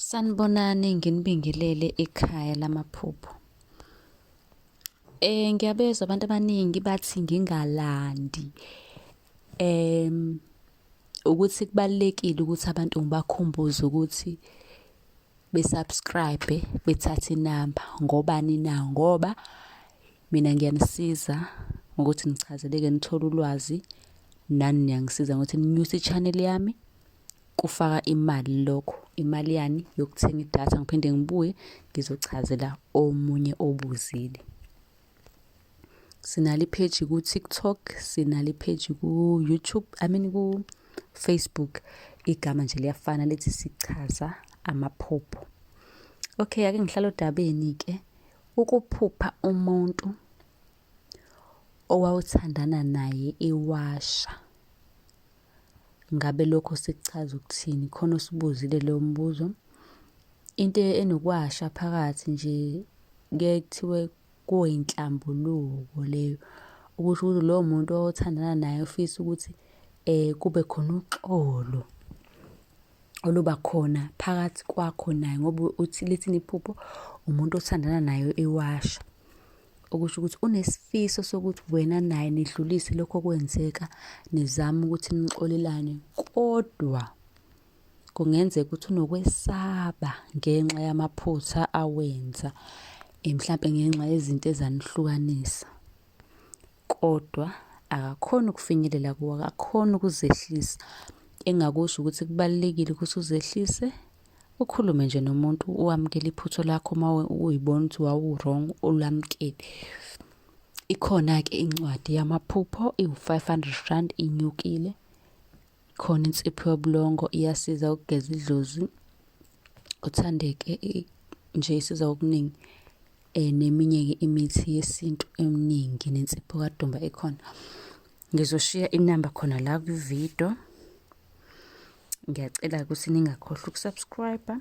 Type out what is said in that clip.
Sanibonani, nginibingelele ekhaya lamaphupho. Ngiyabezwa abantu abaningi bathi ngingalandi ukuthi kubalulekile ukuthi abantu ngibakhumbuze ukuthi be-subscribe bethathe inamba. Ngobani na? Ngoba mina ngiyanisiza ngokuthi nichazeleke nithole ulwazi, nani niyangisiza ngokuthi ninyuse i-channel yami. Kufaka imali lokho, imali yani yokuthenga idatha, ngiphinde ngibuye ngizochazela omunye obuzile. Sinalo i-page ku-TikTok, sinalo i-page ku-YouTube, ku-Facebook. Igama nje liyafana lithi Sichaza Amaphupho. Okay, ake ngihlale odabeni-ke. Ukuphupha umuntu owawuthandana naye ewasha, ngabe lokho sikuchaza ukuthini? Khona usibuzile leyo mbuzo. Into enokwasha phakathi nje kuyaye kuthiwe kuyinhlambuluko leyo. Ukusho ukuthi lowo muntu owawuthandana naye ufisa ukuthi kube khona uxolo oluba khona phakathi kwakho naye, ngoba lithini iphupho? Umuntu othandana naye ewasha. Okusho ukuthi unesifiso sokuthi wena naye nidlulise lokho okwenzeka, nizame ukuthi nixolelane, kodwa kungenzeka ukuthi unokwesaba ngenxa yamaphutha awenza, mhlampe ngenxa yezinto ezanihlukanisa. Kodwa akakhoni ukufinyelela kuwe, akakhoni ukuzehlisa. Engakusho ukuthi kubalulekile ukuthi uzehlise, ukhulume nje nomuntu, wamukele iphutho lakho uma uyibona ukuthi wawu-wrong, ulamukele. Ikhona-ke incwadi yamaphupho, iwu-R500 inyukile. Khona insipho yobulongo, iyasiza ukugeza idlozi, uthandeke nje isiza okuningi. Neminye-ke imithi yesintu eminingi, nensipho kadumba ekhona. Ngizoshiya inamba khona la kwi-video. Ngiyacela ukuthi ningakhohlwa uku-subscribe.